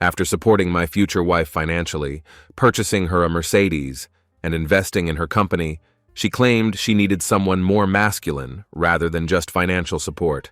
After supporting my future wife financially, purchasing her a Mercedes, and investing in her company, she claimed she needed someone more masculine rather than just financial support,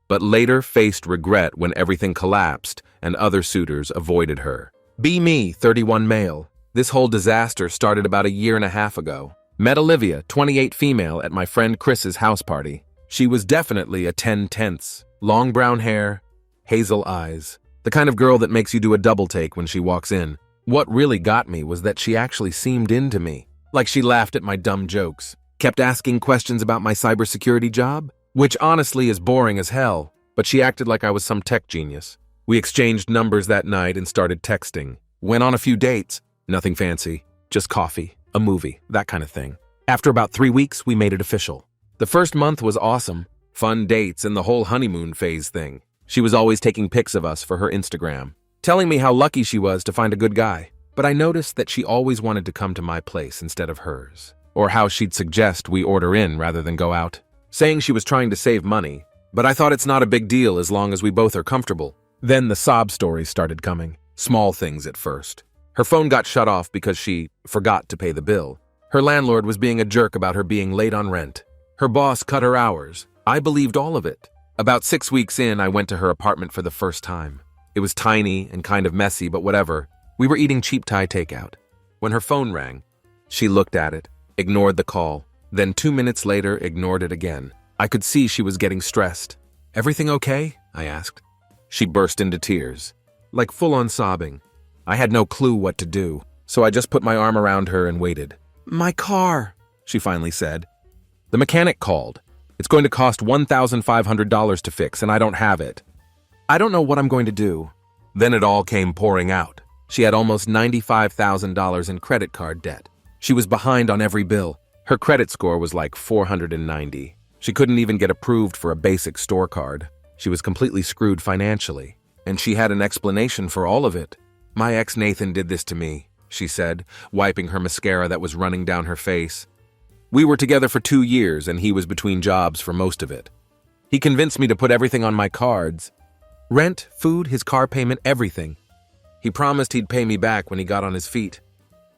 but later faced regret when everything collapsed and other suitors avoided her. Be me, 31 male. This whole disaster started about a year and a half ago. Met Olivia, 28 female, at my friend Chris's house party. She was definitely a 10/10. Long brown hair, hazel eyes, the kind of girl that makes you do a double take when she walks in. What really got me was that she actually seemed into me. Like she laughed at my dumb jokes, kept asking questions about my cybersecurity job, which honestly is boring as hell, but she acted like I was some tech genius. We exchanged numbers that night and started texting. Went on a few dates, nothing fancy, just coffee, a movie, that kind of thing. After about 3 weeks, we made it official. The first month was awesome, fun dates and the whole honeymoon phase thing. She was always taking pics of us for her Instagram, telling me how lucky she was to find a good guy. But I noticed that she always wanted to come to my place instead of hers, or how she'd suggest we order in rather than go out, saying she was trying to save money, but I thought it's not a big deal as long as we both are comfortable. Then the sob stories started coming, small things at first. Her phone got shut off because she forgot to pay the bill. Her landlord was being a jerk about her being late on rent. Her boss cut her hours. I believed all of it. About 6 weeks in, I went to her apartment for the first time. It was tiny and kind of messy, but whatever. We were eating cheap Thai takeout. When her phone rang, she looked at it, ignored the call, then 2 minutes later ignored it again. I could see she was getting stressed. "Everything okay?" I asked. She burst into tears, like full-on sobbing. I had no clue what to do, so I just put my arm around her and waited. "My car," she finally said. "The mechanic called. It's going to cost $1,500 to fix, and I don't have it. I don't know what I'm going to do." Then it all came pouring out. She had almost $95,000 in credit card debt. She was behind on every bill. Her credit score was like 490. She couldn't even get approved for a basic store card. She was completely screwed financially, and she had an explanation for all of it. "My ex Nathan did this to me," she said, wiping her mascara that was running down her face. "We were together for 2 years, and he was between jobs for most of it. He convinced me to put everything on my cards. Rent, food, his car payment, everything. He promised he'd pay me back when he got on his feet.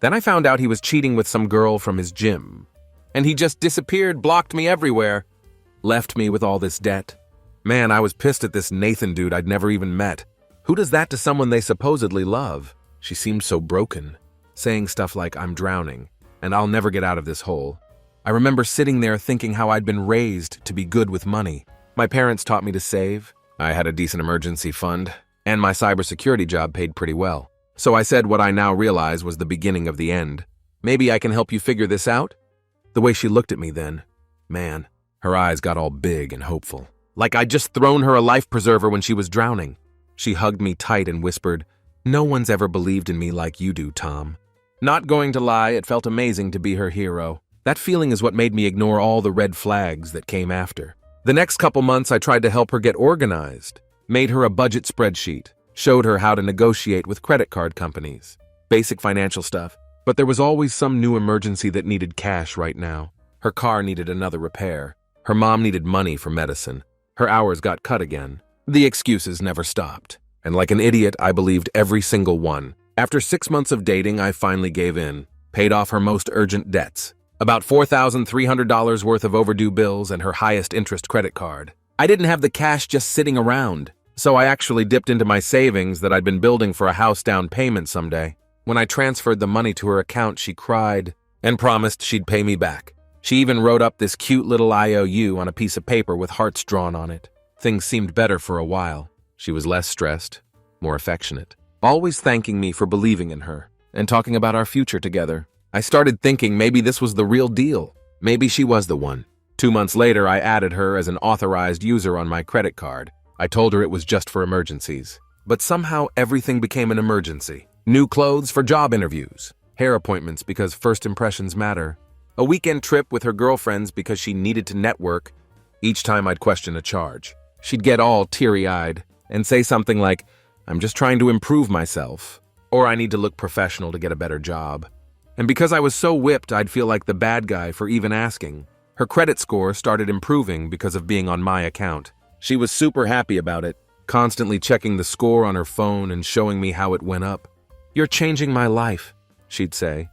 Then I found out he was cheating with some girl from his gym. And he just disappeared, blocked me everywhere. Left me with all this debt. Man, I was pissed at this Nathan dude I'd never even met. Who does that to someone they supposedly love?" She seemed so broken, saying stuff like, "I'm drowning, and I'll never get out of this hole." I remember sitting there thinking how I'd been raised to be good with money. My parents taught me to save. I had a decent emergency fund, and my cybersecurity job paid pretty well. So I said what I now realize was the beginning of the end. "Maybe I can help you figure this out?" The way she looked at me then, man, her eyes got all big and hopeful. Like I'd just thrown her a life preserver when she was drowning. She hugged me tight and whispered, "No one's ever believed in me like you do, Tom." Not going to lie, it felt amazing to be her hero. That feeling is what made me ignore all the red flags that came after. The next couple months, I tried to help her get organized. Made her a budget spreadsheet, showed her how to negotiate with credit card companies. Basic financial stuff. But there was always some new emergency that needed cash right now. Her car needed another repair. Her mom needed money for medicine. Her hours got cut again. The excuses never stopped. And like an idiot, I believed every single one. After 6 months of dating, I finally gave in. Paid off her most urgent debts. About $4,300 worth of overdue bills and her highest interest credit card. I didn't have the cash just sitting around, so I actually dipped into my savings that I'd been building for a house down payment someday. When I transferred the money to her account, she cried and promised she'd pay me back. She even wrote up this cute little IOU on a piece of paper with hearts drawn on it. Things seemed better for a while. She was less stressed, more affectionate, always thanking me for believing in her and talking about our future together. I started thinking maybe this was the real deal. Maybe she was the one. 2 months later, I added her as an authorized user on my credit card. I told her it was just for emergencies. But somehow everything became an emergency. New clothes for job interviews. Hair appointments because first impressions matter. A weekend trip with her girlfriends because she needed to network. Each time I'd question a charge, she'd get all teary-eyed and say something like, "I'm just trying to improve myself," or "I need to look professional to get a better job." And because I was so whipped, I'd feel like the bad guy for even asking. Her credit score started improving because of being on my account. She was super happy about it. constantly checking the score on her phone and showing me how it went up. "You're changing my life," she'd say.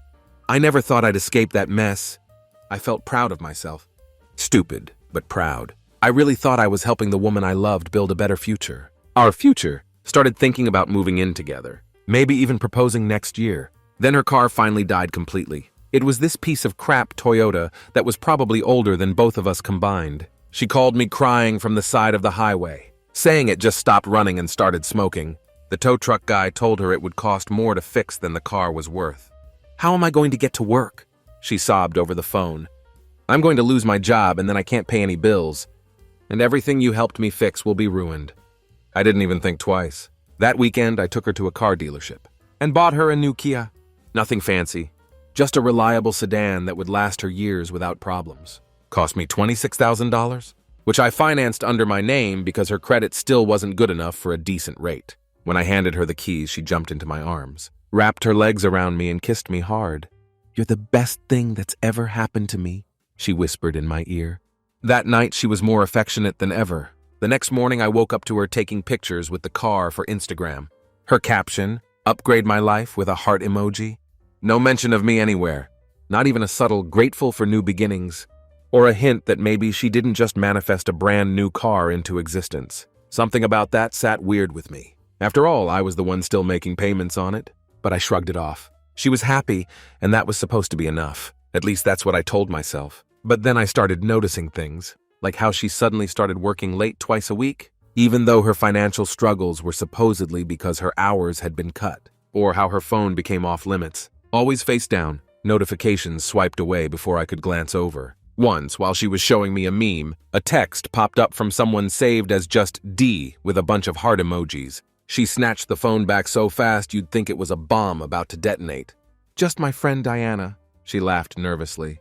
I never thought I'd escape that mess. I felt proud of myself. Stupid, but proud. I really thought I was helping the woman I loved build a better future. Our future. Started thinking about moving in together. Maybe even proposing next year. Then her car finally died completely. It was this piece of crap Toyota that was probably older than both of us combined. She called me crying from the side of the highway, saying it just stopped running and started smoking. The tow truck guy told her it would cost more to fix than the car was worth. "How am I going to get to work?" she sobbed over the phone. "I'm going to lose my job and then I can't pay any bills. And everything you helped me fix will be ruined." I didn't even think twice. That weekend, I took her to a car dealership and bought her a new Kia. Nothing fancy, just a reliable sedan that would last her years without problems. Cost me $26,000, which I financed under my name because her credit still wasn't good enough for a decent rate. When I handed her the keys, she jumped into my arms, wrapped her legs around me and kissed me hard. "You're the best thing that's ever happened to me," she whispered in my ear. That night, she was more affectionate than ever. The next morning, I woke up to her taking pictures with the car for Instagram. Her caption, "Upgrade my life," with a heart emoji. No mention of me anywhere. Not even a subtle "grateful for new beginnings," or a hint that maybe she didn't just manifest a brand new car into existence. Something about that sat weird with me. After all, I was the one still making payments on it. But I shrugged it off. She was happy, and that was supposed to be enough. At least that's what I told myself. But then I started noticing things, like how she suddenly started working late twice a week, even though her financial struggles were supposedly because her hours had been cut, or how her phone became off limits. Always face down, notifications swiped away before I could glance over. Once, while she was showing me a meme, a text popped up from someone saved as just D with a bunch of heart emojis. She snatched the phone back so fast you'd think it was a bomb about to detonate. "Just my friend Diana," she laughed nervously.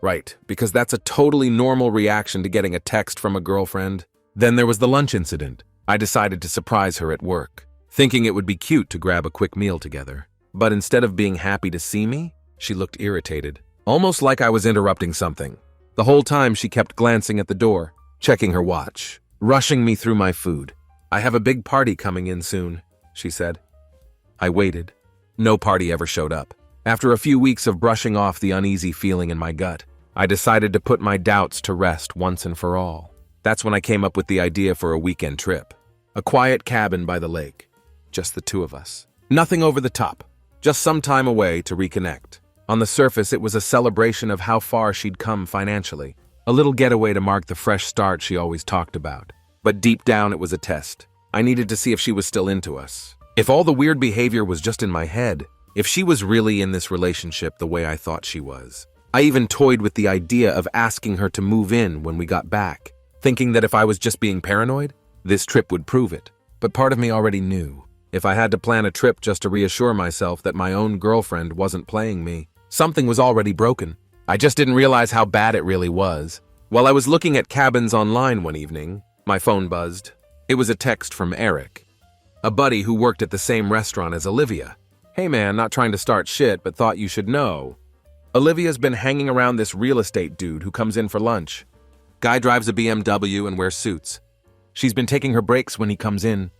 Right, because that's a totally normal reaction to getting a text from a girlfriend. Then there was the lunch incident. I decided to surprise her at work, thinking it would be cute to grab a quick meal together. But instead of being happy to see me, she looked irritated, almost like I was interrupting something. The whole time she kept glancing at the door, checking her watch, rushing me through my food. "I have a big party coming in soon," she said. I waited. No party ever showed up. After a few weeks of brushing off the uneasy feeling in my gut, I decided to put my doubts to rest once and for all. That's when I came up with the idea for a weekend trip. A quiet cabin by the lake. Just the two of us. Nothing over the top. Just some time away to reconnect. On the surface, it was a celebration of how far she'd come financially. A little getaway to mark the fresh start she always talked about. But deep down, it was a test. I needed to see if she was still into us. If all the weird behavior was just in my head. If she was really in this relationship the way I thought she was. I even toyed with the idea of asking her to move in when we got back, thinking that if I was just being paranoid, this trip would prove it. But part of me already knew. If I had to plan a trip just to reassure myself that my own girlfriend wasn't playing me, something was already broken. I just didn't realize how bad it really was. While I was looking at cabins online one evening, my phone buzzed. It was a text from Eric, a buddy who worked at the same restaurant as Olivia. "Hey man, not trying to start shit, but thought you should know. Olivia's been hanging around this real estate dude who comes in for lunch. Guy drives a BMW and wears suits. She's been taking her breaks when he comes in.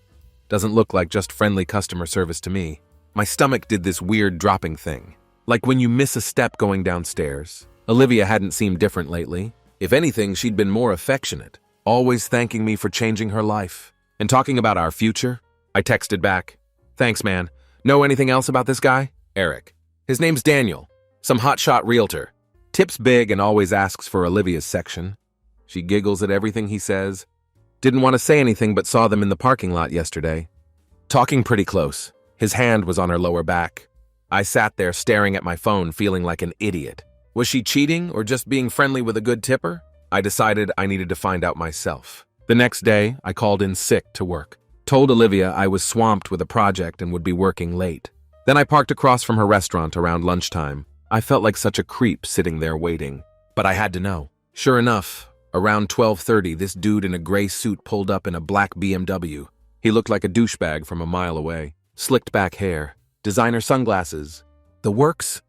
Doesn't look like just friendly customer service to me." My stomach did this weird dropping thing. Like when you miss a step going downstairs. Olivia hadn't seemed different lately. If anything, she'd been more affectionate, always thanking me for changing her life. And talking about our future, I texted back, "Thanks, man. Know anything else about this guy? Eric. His name's Daniel. Some hotshot realtor. Tips big and always asks for Olivia's section." She giggles at everything he says. Didn't want to say anything but saw them in the parking lot yesterday. Talking pretty close. His hand was on her lower back. I sat there staring at my phone feeling like an idiot. Was she cheating or just being friendly with a good tipper? I decided I needed to find out myself. The next day, I called in sick to work. Told Olivia I was swamped with a project and would be working late. Then I parked across from her restaurant around lunchtime. I felt like such a creep sitting there waiting. But I had to know. Sure enough, around 12:30, this dude in a gray suit pulled up in a black BMW. He looked like a douchebag from a mile away. Slicked back hair, designer sunglasses. The works?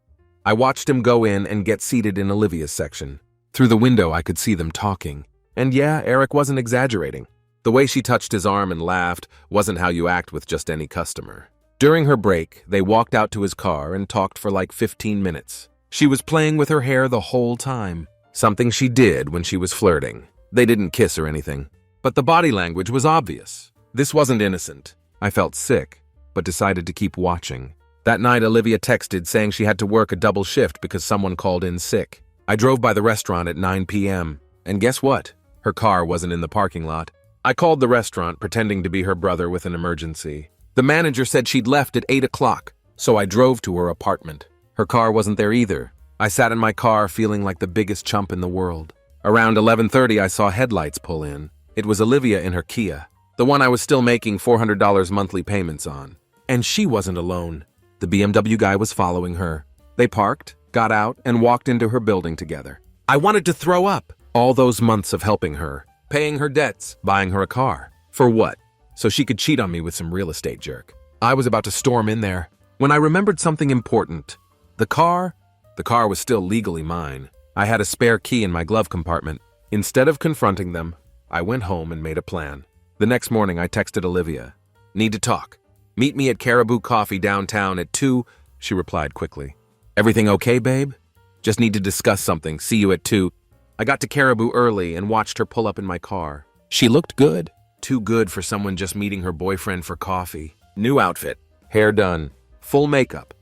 I watched him go in and get seated in Olivia's section. Through the window, I could see them talking. And yeah, Eric wasn't exaggerating. The way she touched his arm and laughed wasn't how you act with just any customer. During her break, they walked out to his car and talked for like 15 minutes. She was playing with her hair the whole time, something she did when she was flirting. They didn't kiss or anything, but the body language was obvious. This wasn't innocent. I felt sick, but decided to keep watching. That night, Olivia texted saying she had to work a double shift because someone called in sick. I drove by the restaurant at 9 p.m., and guess what? Her car wasn't in the parking lot. I called the restaurant pretending to be her brother with an emergency. The manager said she'd left at 8 o'clock, so I drove to her apartment. Her car wasn't there either. I sat in my car feeling like the biggest chump in the world. Around 11:30, I saw headlights pull in. It was Olivia in her Kia, the one I was still making $400 monthly payments on. And she wasn't alone. The BMW guy was following her. They parked, got out, and walked into her building together. I wanted to throw up. All those months of helping her, paying her debts, buying her a car. For what? So she could cheat on me with some real estate jerk. I was about to storm in there when I remembered something important. The car was still legally mine. I had a spare key in my glove compartment. Instead of confronting them, I went home and made a plan. The next morning, I texted Olivia. Need to talk. Meet me at Caribou Coffee downtown at 2. She replied quickly. Everything okay, babe? Just need to discuss something. See you at 2. I got to Caribou early and watched her pull up in my car. She looked good. Too good for someone just meeting her boyfriend for coffee. New outfit, hair done, full makeup.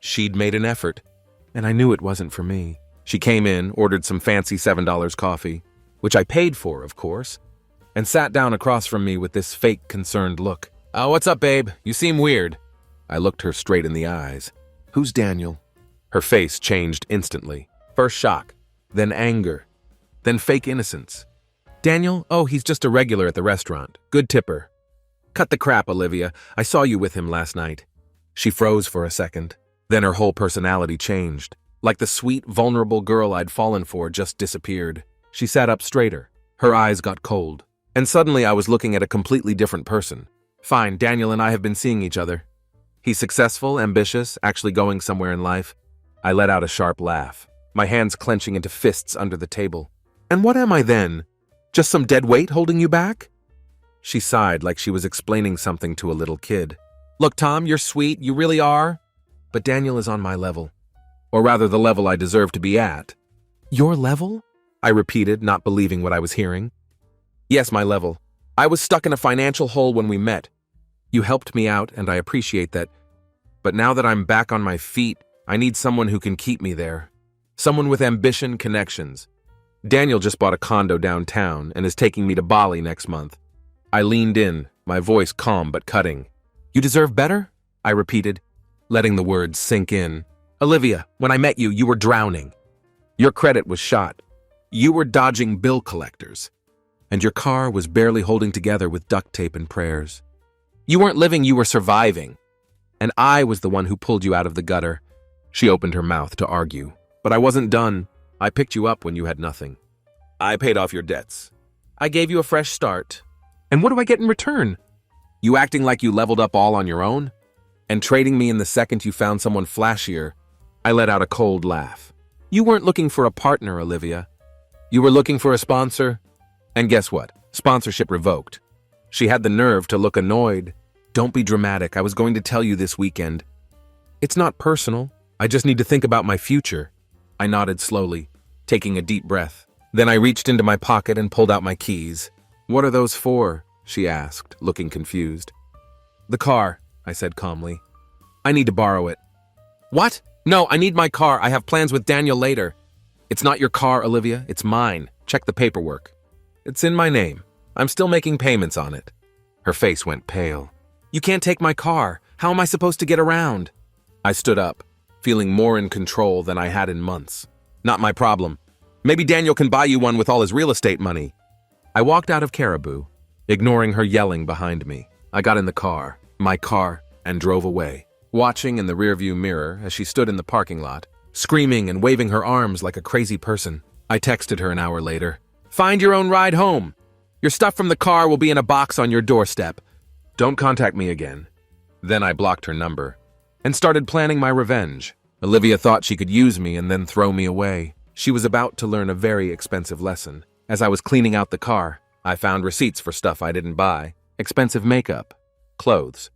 She'd made an effort, and I knew it wasn't for me. She came in, ordered some fancy $7 coffee, which I paid for, of course, and sat down across from me with this fake concerned look. Oh, what's up, babe? You seem weird. I looked her straight in the eyes. Who's Daniel? Her face changed instantly. First shock, then anger, then fake innocence. Daniel? Oh, he's just a regular at the restaurant. Good tipper. Cut the crap, Olivia. I saw you with him last night. She froze for a second. Then her whole personality changed. Like the sweet, vulnerable girl I'd fallen for just disappeared. She sat up straighter. Her eyes got cold. And suddenly I was looking at a completely different person. Fine, Daniel and I have been seeing each other. He's successful, ambitious, actually going somewhere in life. I let out a sharp laugh, my hands clenching into fists under the table. And what am I then? Just some dead weight holding you back? She sighed like she was explaining something to a little kid. Look, Tom, you're sweet, you really are. But Daniel is on my level. Or rather, the level I deserve to be at. Your level? I repeated, not believing what I was hearing. Yes, my level. I was stuck in a financial hole when we met. You helped me out, and I appreciate that. But now that I'm back on my feet, I need someone who can keep me there. Someone with ambition, connections. Daniel just bought a condo downtown and is taking me to Bali next month. I leaned in, my voice calm but cutting. You deserve better? I repeated, letting the words sink in. Olivia, when I met you, you were drowning. Your credit was shot. You were dodging bill collectors. And your car was barely holding together with duct tape and prayers. You weren't living, you were surviving. And I was the one who pulled you out of the gutter. She opened her mouth to argue. But I wasn't done. I picked you up when you had nothing. I paid off your debts. I gave you a fresh start. And what do I get in return? You acting like you leveled up all on your own? And trading me in the second you found someone flashier? I let out a cold laugh. You weren't looking for a partner, Olivia. You were looking for a sponsor? And guess what? Sponsorship revoked. She had the nerve to look annoyed. Don't be dramatic. I was going to tell you this weekend. It's not personal. I just need to think about my future. I nodded slowly, taking a deep breath. Then I reached into my pocket and pulled out my keys. What are those for? She asked, looking confused. The car, I said calmly. I need to borrow it. What? No, I need my car. I have plans with Daniel later. It's not your car, Olivia. It's mine. Check the paperwork. It's in my name. I'm still making payments on it. Her face went pale. You can't take my car. How am I supposed to get around? I stood up, feeling more in control than I had in months. Not my problem. Maybe Daniel can buy you one with all his real estate money. I walked out of Caribou, ignoring her yelling behind me. I got in the car, my car, and drove away, watching in the rearview mirror as she stood in the parking lot, screaming and waving her arms like a crazy person. I texted her an hour later. Find your own ride home. Your stuff from the car will be in a box on your doorstep. Don't contact me again. Then I blocked her number and started planning my revenge. Olivia thought she could use me and then throw me away. She was about to learn a very expensive lesson. As I was cleaning out the car, I found receipts for stuff I didn't buy, expensive makeup, clothes,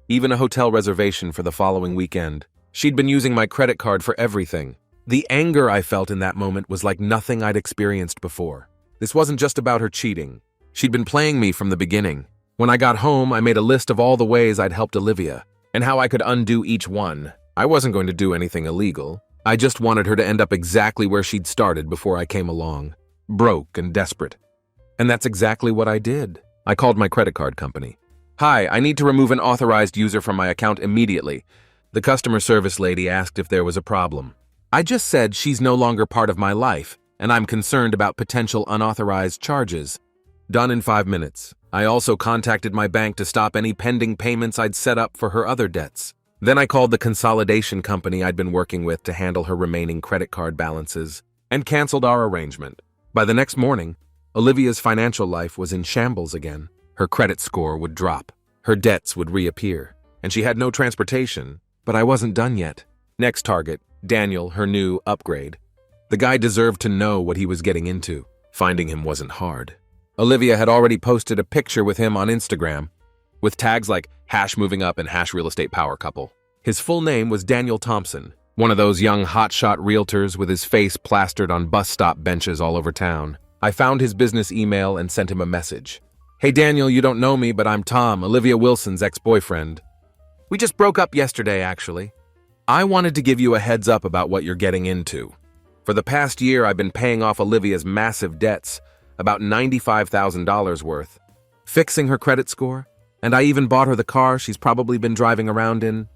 even a hotel reservation for the following weekend. She'd been using my credit card for everything. The anger I felt in that moment was like nothing I'd experienced before. This wasn't just about her cheating. She'd been playing me from the beginning. When I got home, I made a list of all the ways I'd helped Olivia and how I could undo each one. I wasn't going to do anything illegal. I just wanted her to end up exactly where she'd started before I came along, broke and desperate. And that's exactly what I did. I called my credit card company. "Hi, I need to remove an authorized user from my account immediately." The customer service lady asked if there was a problem. I just said she's no longer part of my life, and I'm concerned about potential unauthorized charges. Done in 5 minutes. I also contacted my bank to stop any pending payments I'd set up for her other debts. Then I called the consolidation company I'd been working with to handle her remaining credit card balances and canceled our arrangement. By the next morning, Olivia's financial life was in shambles again. Her credit score would drop, her debts would reappear, and she had no transportation. But I wasn't done yet. Next target, Daniel, her new upgrade. The guy deserved to know what he was getting into. Finding him wasn't hard. Olivia had already posted a picture with him on Instagram, with tags like #moving up and #real estate power couple. His full name was Daniel Thompson, one of those young hotshot realtors with his face plastered on bus stop benches all over town. I found his business email and sent him a message. "Hey Daniel, you don't know me, but I'm Tom, Olivia Wilson's ex-boyfriend. We just broke up yesterday, actually. I wanted to give you a heads up about what you're getting into. For the past year, I've been paying off Olivia's massive debts, about $95,000 worth, fixing her credit score, and I even bought her the car she's probably been driving around in.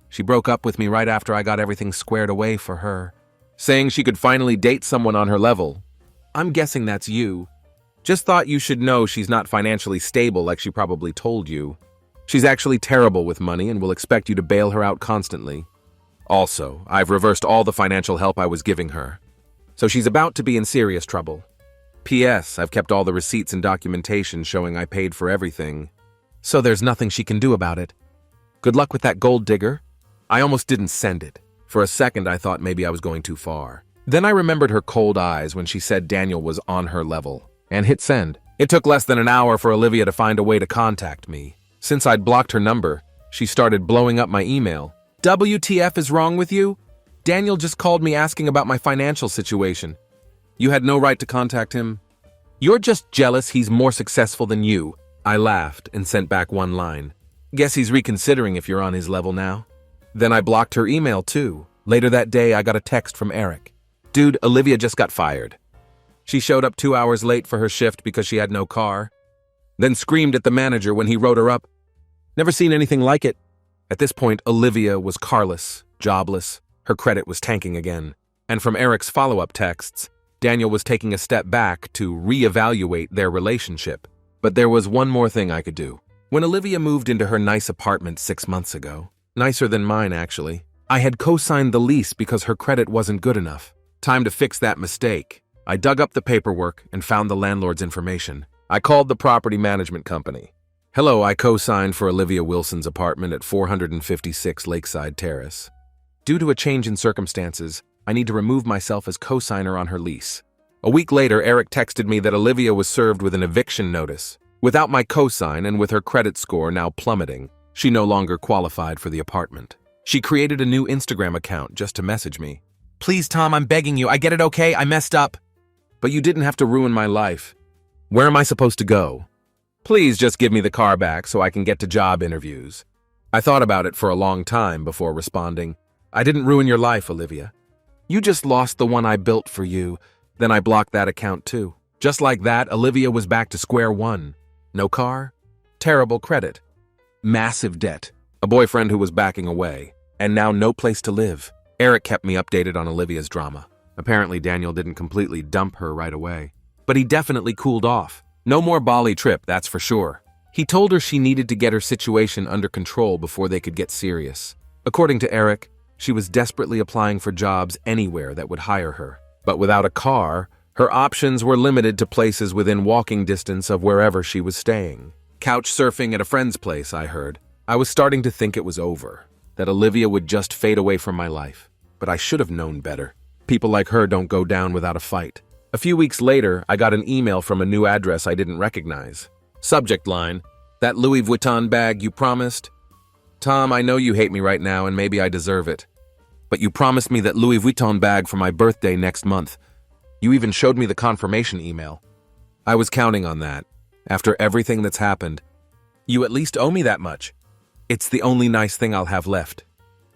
She broke up with me right after I got everything squared away for her, saying she could finally date someone on her level. I'm guessing that's you. Just thought you should know she's not financially stable like she probably told you. She's actually terrible with money and will expect you to bail her out constantly. Also, I've reversed all the financial help I was giving her, so she's about to be in serious trouble. P.S. I've kept all the receipts and documentation showing I paid for everything, so there's nothing she can do about it. Good luck with that gold digger." I almost didn't send it. For a second, I thought maybe I was going too far. Then I remembered her cold eyes when she said Daniel was on her level, and hit send. It took less than an hour for Olivia to find a way to contact me. Since I'd blocked her number, she started blowing up my email. "WTF is wrong with you? Daniel just called me asking about my financial situation. You had no right to contact him. You're just jealous he's more successful than you." I laughed and sent back one line. "Guess he's reconsidering if you're on his level now." Then I blocked her email too. Later that day, I got a text from Eric. "Dude, Olivia just got fired. She showed up 2 hours late for her shift because she had no car. Then screamed at the manager when he wrote her up. Never seen anything like it." At this point, Olivia was carless, jobless. Her credit was tanking again. And from Eric's follow-up texts, Daniel was taking a step back to reevaluate their relationship. But there was one more thing I could do. When Olivia moved into her nice apartment 6 months ago, nicer than mine actually, I had co-signed the lease because her credit wasn't good enough. Time to fix that mistake. I dug up the paperwork and found the landlord's information. I called the property management company. "Hello, I co-signed for Olivia Wilson's apartment at 456 Lakeside Terrace. Due to a change in circumstances, I need to remove myself as co-signer on her lease." A week later, Eric texted me that Olivia was served with an eviction notice. Without my co-sign and with her credit score now plummeting, she no longer qualified for the apartment. She created a new Instagram account just to message me. "Please, Tom, I'm begging you. I get it, okay? I messed up. But you didn't have to ruin my life. Where am I supposed to go? Please just give me the car back so I can get to job interviews." I thought about it for a long time before responding. "I didn't ruin your life, Olivia. You just lost the one I built for you." Then I blocked that account too. Just like that, Olivia was back to square one. No car, terrible credit, massive debt, a boyfriend who was backing away, and now no place to live. Eric kept me updated on Olivia's drama. Apparently Daniel didn't completely dump her right away, but he definitely cooled off. No more Bali trip, that's for sure. He told her she needed to get her situation under control before they could get serious. According to Eric, she was desperately applying for jobs anywhere that would hire her. But without a car, her options were limited to places within walking distance of wherever she was staying. Couch surfing at a friend's place, I heard. I was starting to think it was over, that Olivia would just fade away from my life. But I should have known better. People like her don't go down without a fight. A few weeks later, I got an email from a new address I didn't recognize. Subject line, "That Louis Vuitton bag you promised?" Tom, I know you hate me right now and maybe I deserve it. But you promised me that Louis Vuitton bag for my birthday next month. You even showed me the confirmation email. I was counting on that. After everything that's happened, you at least owe me that much. It's the only nice thing I'll have left.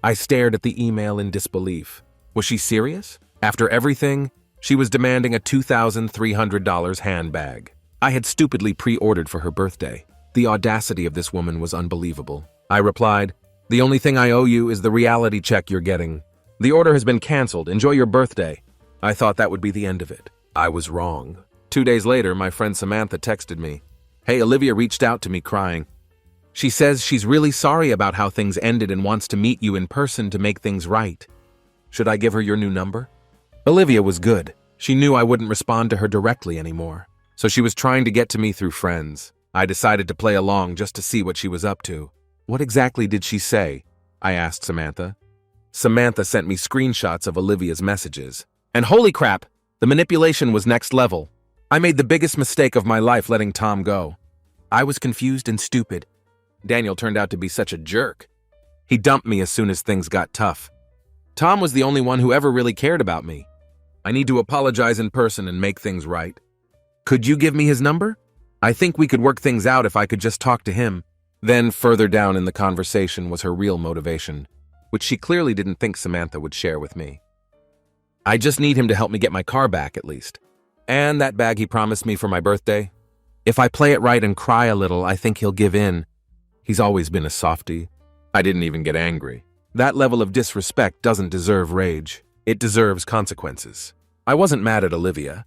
I stared at the email in disbelief. Was she serious? After everything, she was demanding a $2,300 handbag. I had stupidly pre-ordered for her birthday. The audacity of this woman was unbelievable. I replied, "The only thing I owe you is the reality check you're getting. The order has been canceled. Enjoy your birthday." I thought that would be the end of it. I was wrong. 2 days later, my friend Samantha texted me, "Hey, Olivia reached out to me crying. She says she's really sorry about how things ended and wants to meet you in person to make things right. Should I give her your new number?" Olivia was good. She knew I wouldn't respond to her directly anymore, so she was trying to get to me through friends. I decided to play along just to see what she was up to. "What exactly did she say?" I asked Samantha. Samantha sent me screenshots of Olivia's messages. And holy crap, the manipulation was next level. I made the biggest mistake of my life letting Tom go. I was confused and stupid. Daniel turned out to be such a jerk. He dumped me as soon as things got tough. Tom was the only one who ever really cared about me. I need to apologize in person and make things right. Could you give me his number? I think we could work things out if I could just talk to him. Then, further down in the conversation was her real motivation, which she clearly didn't think Samantha would share with me. "I just need him to help me get my car back, at least. And that bag he promised me for my birthday. If I play it right and cry a little, I think he'll give in. He's always been a softie." I didn't even get angry. That level of disrespect doesn't deserve rage. It deserves consequences. I wasn't mad at Olivia.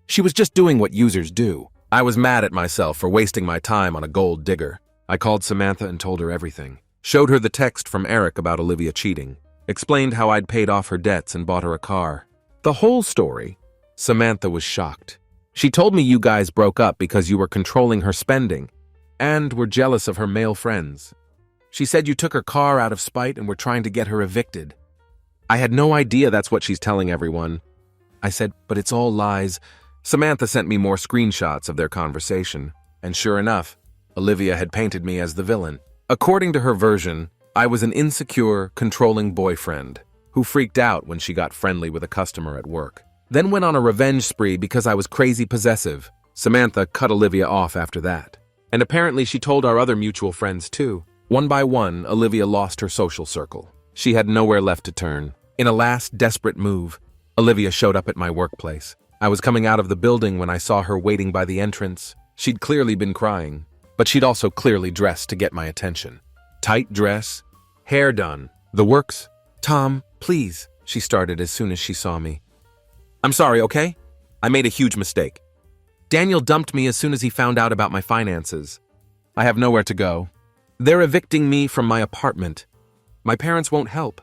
She was just doing what users do. I was mad at myself for wasting my time on a gold digger. I called Samantha and told her everything. Showed her the text from Eric about Olivia cheating. Explained how I'd paid off her debts and bought her a car. The whole story. Samantha was shocked. She told me you guys broke up because you were controlling her spending and were jealous of her male friends. She said you took her car out of spite and were trying to get her evicted. I had no idea that's what she's telling everyone. I said, but it's all lies. Samantha sent me more screenshots of their conversation, and sure enough, Olivia had painted me as the villain. According to her version, I was an insecure, controlling boyfriend who freaked out when she got friendly with a customer at work, then went on a revenge spree because I was crazy possessive. Samantha cut Olivia off after that. And apparently she told our other mutual friends too. One by one, Olivia lost her social circle. She had nowhere left to turn. In a last desperate move, Olivia showed up at my workplace. I was coming out of the building when I saw her waiting by the entrance. She'd clearly been crying, but she'd also clearly dressed to get my attention. Tight dress, hair done, the works. "Tom, please," she started as soon as she saw me. "I'm sorry, okay? I made a huge mistake. Daniel dumped me as soon as he found out about my finances. I have nowhere to go. They're evicting me from my apartment. My parents won't help.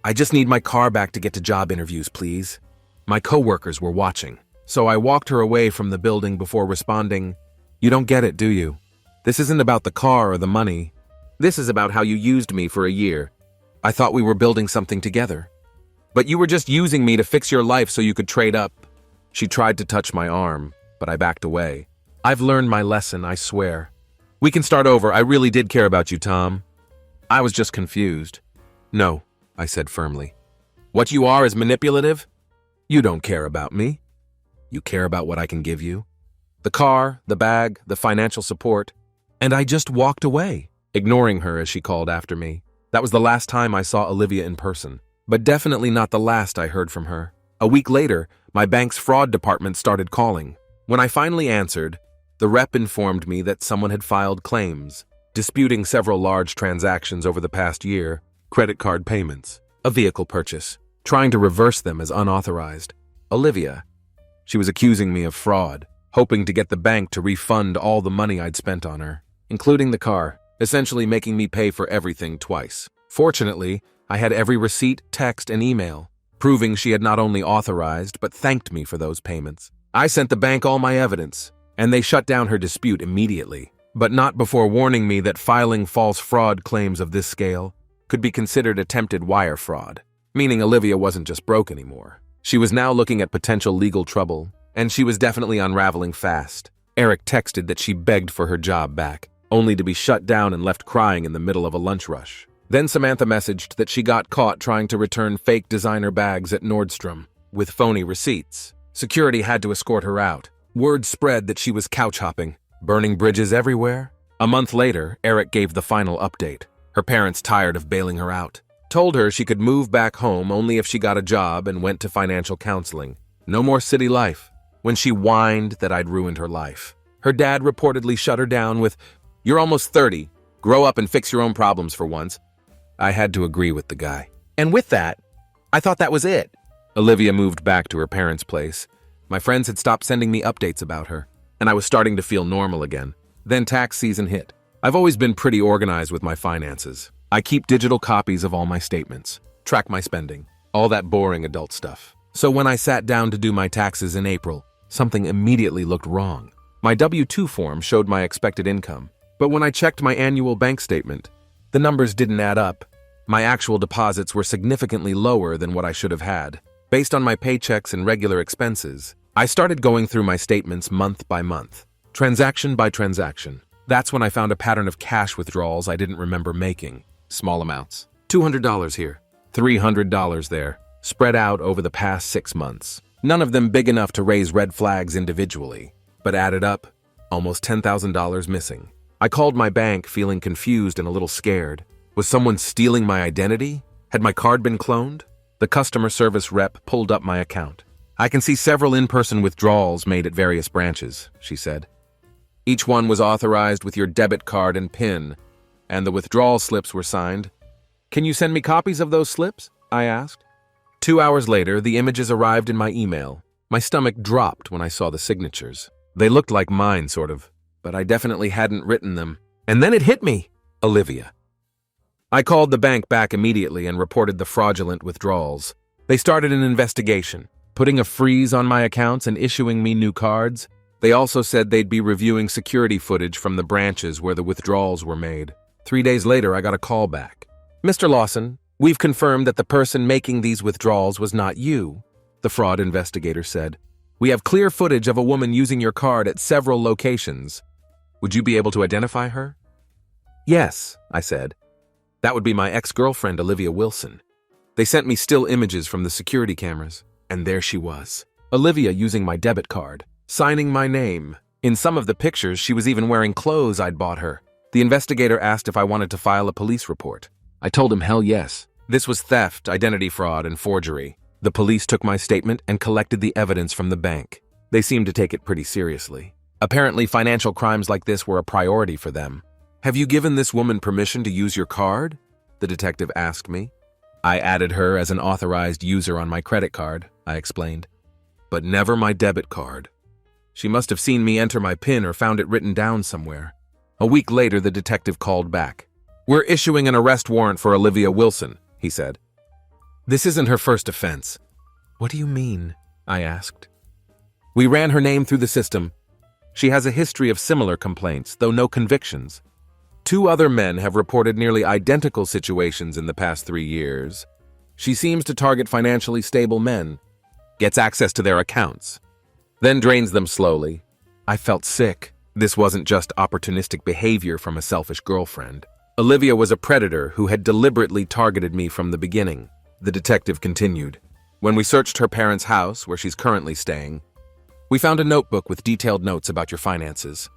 I just need my car back to get to job interviews, please." My coworkers were watching, so I walked her away from the building before responding, "You don't get it, do you? This isn't about the car or the money. This is about how you used me for a year. I thought we were building something together. But you were just using me to fix your life so you could trade up." She tried to touch my arm, but I backed away. "I've learned my lesson, I swear. We can start over. I really did care about you, Tom. I was just confused." "No," I said firmly. "What you are is manipulative? You don't care about me. You care about what I can give you. The car, the bag, the financial support." And I just walked away, ignoring her as she called after me. That was the last time I saw Olivia in person, but definitely not the last I heard from her. A week later, my bank's fraud department started calling. When I finally answered, the rep informed me that someone had filed claims, disputing several large transactions over the past year, credit card payments, a vehicle purchase, trying to reverse them as unauthorized. Olivia. She was accusing me of fraud, hoping to get the bank to refund all the money I'd spent on her, including the car, essentially making me pay for everything twice. Fortunately, I had every receipt, text, and email, proving she had not only authorized but thanked me for those payments. I sent the bank all my evidence, and they shut down her dispute immediately, but not before warning me that filing false fraud claims of this scale could be considered attempted wire fraud, meaning Olivia wasn't just broke anymore. She was now looking at potential legal trouble and she was definitely unraveling fast. Eric texted that she begged for her job back, only to be shut down and left crying in the middle of a lunch rush. Then Samantha messaged that she got caught trying to return fake designer bags at Nordstrom with phony receipts. Security had to escort her out. Word spread that she was couch hopping, burning bridges everywhere. A month later, Eric gave the final update. Her parents, tired of bailing her out, told her she could move back home only if she got a job and went to financial counseling. No more city life. When she whined that I'd ruined her life, her dad reportedly shut her down with, "You're almost 30. Grow up and fix your own problems for once." I had to agree with the guy. And with that, I thought that was it. Olivia moved back to her parents' place. My friends had stopped sending me updates about her, and I was starting to feel normal again. Then tax season hit. I've always been pretty organized with my finances. I keep digital copies of all my statements, track my spending, all that boring adult stuff. So when I sat down to do my taxes in April, something immediately looked wrong. My W-2 form showed my expected income, but when I checked my annual bank statement, the numbers didn't add up. My actual deposits were significantly lower than what I should have had. Based on my paychecks and regular expenses, I started going through my statements month by month, transaction by transaction. That's when I found a pattern of cash withdrawals I didn't remember making. Small amounts. $200 here, $300 there, spread out over the past 6 months. None of them big enough to raise red flags individually, but added up, almost $10,000 missing. I called my bank feeling confused and a little scared. Was someone stealing my identity? Had my card been cloned? The customer service rep pulled up my account. "I can see several in-person withdrawals made at various branches," she said. "Each one was authorized with your debit card and PIN, and the withdrawal slips were signed. Can you send me copies of those slips?" I asked. 2 hours later, the images arrived in my email. My stomach dropped when I saw the signatures. They looked like mine, sort of, but I definitely hadn't written them. And then it hit me. Olivia. I called the bank back immediately and reported the fraudulent withdrawals. They started an investigation, putting a freeze on my accounts and issuing me new cards. They also said they'd be reviewing security footage from the branches where the withdrawals were made. 3 days later, I got a call back. "Mr. Lawson, we've confirmed that the person making these withdrawals was not you," the fraud investigator said. "We have clear footage of a woman using your card at several locations. Would you be able to identify her?" "Yes," I said. "That would be my ex-girlfriend, Olivia Wilson." They sent me still images from the security cameras, and there she was. Olivia using my debit card, signing my name. In some of the pictures, she was even wearing clothes I'd bought her. The investigator asked if I wanted to file a police report. I told him hell yes. This was theft, identity fraud, and forgery. The police took my statement and collected the evidence from the bank. They seemed to take it pretty seriously. Apparently, financial crimes like this were a priority for them. "Have you given this woman permission to use your card?" the detective asked me. "I added her as an authorized user on my credit card," I explained. "But never my debit card. She must have seen me enter my PIN or found it written down somewhere." A week later, the detective called back. "We're issuing an arrest warrant for Olivia Wilson," he said. "This isn't her first offense." "What do you mean?" I asked. "We ran her name through the system. She has a history of similar complaints, though no convictions. 2 other men have reported nearly identical situations in the past 3 years. She seems to target financially stable men, gets access to their accounts, then drains them slowly." I felt sick. This wasn't just opportunistic behavior from a selfish girlfriend. Olivia was a predator who had deliberately targeted me from the beginning. The detective continued. "When we searched her parents' house, where she's currently staying, we found a notebook with detailed notes about your finances,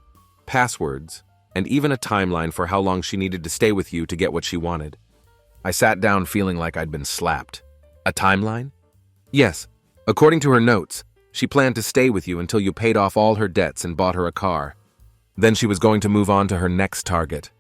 passwords, and even a timeline for how long she needed to stay with you to get what she wanted." I sat down feeling like I'd been slapped. "A timeline?" "Yes. According to her notes, she planned to stay with you until you paid off all her debts and bought her a car. Then she was going to move on to her next target.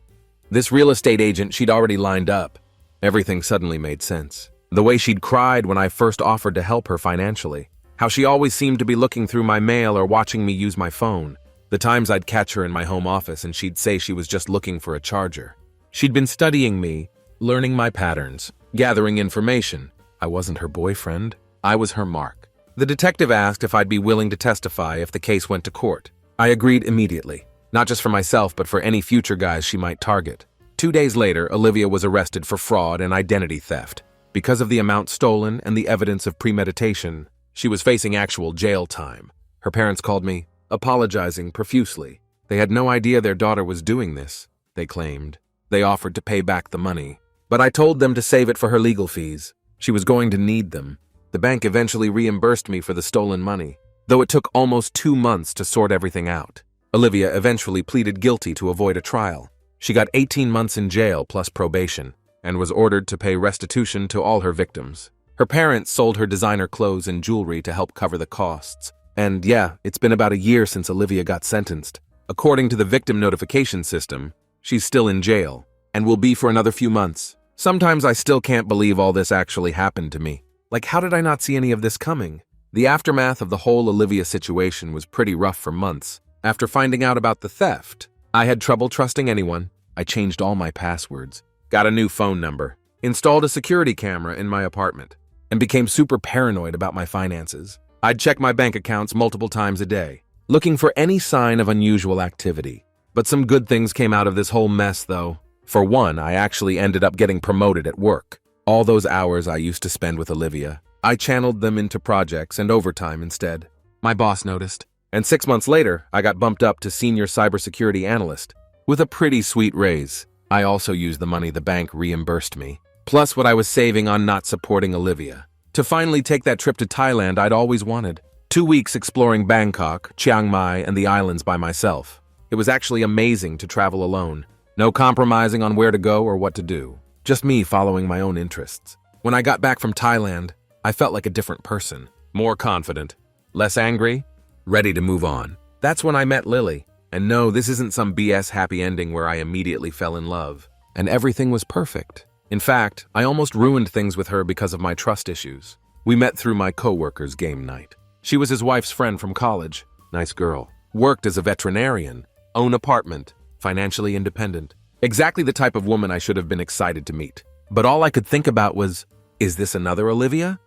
This real estate agent she'd already lined up." Everything suddenly made sense. The way she'd cried when I first offered to help her financially. How she always seemed to be looking through my mail or watching me use my phone. The times I'd catch her in my home office and she'd say she was just looking for a charger. She'd been studying me, learning my patterns, gathering information. I wasn't her boyfriend. I was her mark. The detective asked if I'd be willing to testify if the case went to court. I agreed immediately, not just for myself but for any future guys she might target. 2 days later, Olivia was arrested for fraud and identity theft. Because of the amount stolen and the evidence of premeditation, she was facing actual jail time. Her parents called me, apologizing profusely. They had no idea their daughter was doing this, they claimed. They offered to pay back the money, but I told them to save it for her legal fees. She was going to need them. The bank eventually reimbursed me for the stolen money, though it took almost 2 months to sort everything out. Olivia eventually pleaded guilty to avoid a trial. She got 18 months in jail plus probation, and was ordered to pay restitution to all her victims. Her parents sold her designer clothes and jewelry to help cover the costs. And yeah, it's been about a year since Olivia got sentenced. According to the victim notification system, she's still in jail, and will be for another few months. Sometimes I still can't believe all this actually happened to me. Like, how did I not see any of this coming? The aftermath of the whole Olivia situation was pretty rough for months. After finding out about the theft, I had trouble trusting anyone. I changed all my passwords, got a new phone number, installed a security camera in my apartment, and became super paranoid about my finances. I'd check my bank accounts multiple times a day, looking for any sign of unusual activity. But some good things came out of this whole mess, though. For one, I actually ended up getting promoted at work. All those hours I used to spend with Olivia, I channeled them into projects and overtime instead. My boss noticed, and 6 months later, I got bumped up to senior cybersecurity analyst, with a pretty sweet raise. I also used the money the bank reimbursed me, plus what I was saving on not supporting Olivia, to finally take that trip to Thailand I'd always wanted. 2 weeks exploring Bangkok, Chiang Mai, and the islands by myself. It was actually amazing to travel alone. No compromising on where to go or what to do. Just me following my own interests. When I got back from Thailand, I felt like a different person. More confident, less angry, ready to move on. That's when I met Lily. And no, this isn't some BS happy ending where I immediately fell in love. And everything was perfect. In fact, I almost ruined things with her because of my trust issues. We met through my coworker's game night. She was his wife's friend from college. Nice girl. Worked as a veterinarian. Own apartment. Financially independent. Exactly the type of woman I should have been excited to meet. But all I could think about was, is this another Olivia?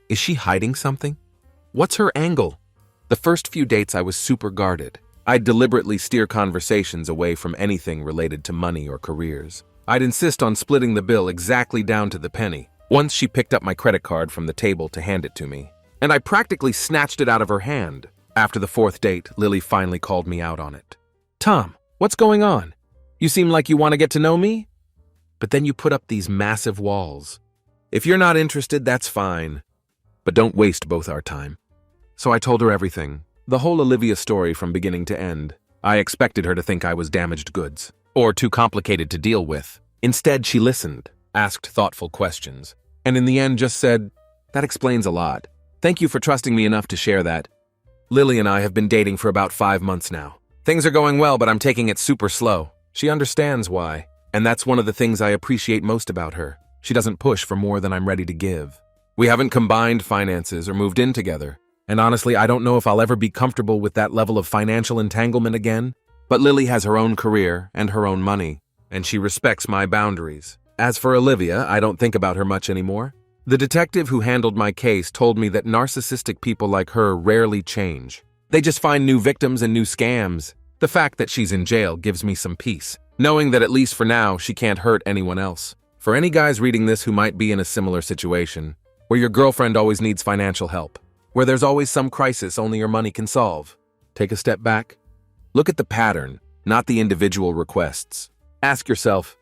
Is she hiding something? What's her angle? The first few dates I was super guarded. I'd deliberately steer conversations away from anything related to money or careers. I'd insist on splitting the bill exactly down to the penny. Once she picked up my credit card from the table to hand it to me, and I practically snatched it out of her hand. After the 4th date, Lily finally called me out on it. Tom, what's going on? You seem like you want to get to know me? But then you put up these massive walls. If you're not interested, that's fine. But don't waste both our time. So I told her everything. The whole Olivia story from beginning to end. I expected her to think I was damaged goods, or too complicated to deal with. Instead, she listened, asked thoughtful questions, and in the end just said, "That explains a lot. Thank you for trusting me enough to share that. Lily and I have been dating for about 5 months now. Things are going well, but I'm taking it super slow. She understands why, and that's one of the things I appreciate most about her. She doesn't push for more than I'm ready to give. We haven't combined finances or moved in together, and honestly, I don't know if I'll ever be comfortable with that level of financial entanglement again. But Lily has her own career and her own money, and she respects my boundaries. As for Olivia, I don't think about her much anymore. The detective who handled my case told me that narcissistic people like her rarely change. They just find new victims and new scams. The fact that she's in jail gives me some peace, knowing that at least for now, she can't hurt anyone else. For any guys reading this who might be in a similar situation, where your girlfriend always needs financial help, where there's always some crisis only your money can solve, take a step back. Look at the pattern, not the individual requests. Ask yourself,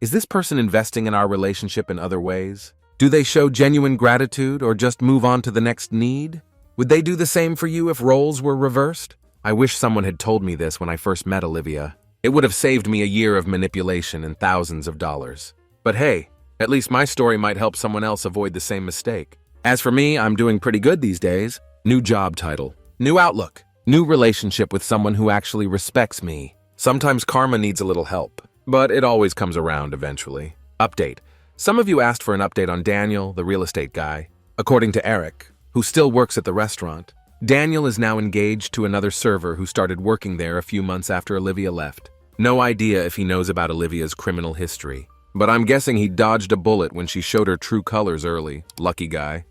is this person investing in our relationship in other ways? Do they show genuine gratitude or just move on to the next need? Would they do the same for you if roles were reversed? I wish someone had told me this when I first met Olivia. It would have saved me a year of manipulation and thousands of dollars. But hey, at least my story might help someone else avoid the same mistake. As for me, I'm doing pretty good these days. New job title, new outlook, new relationship with someone who actually respects me. Sometimes karma needs a little help, but it always comes around eventually. Update. Some of you asked for an update on Daniel, the real estate guy. According to Eric, who still works at the restaurant, Daniel is now engaged to another server who started working there a few months after Olivia left. No idea if he knows about Olivia's criminal history, but I'm guessing he dodged a bullet when she showed her true colors early. Lucky guy.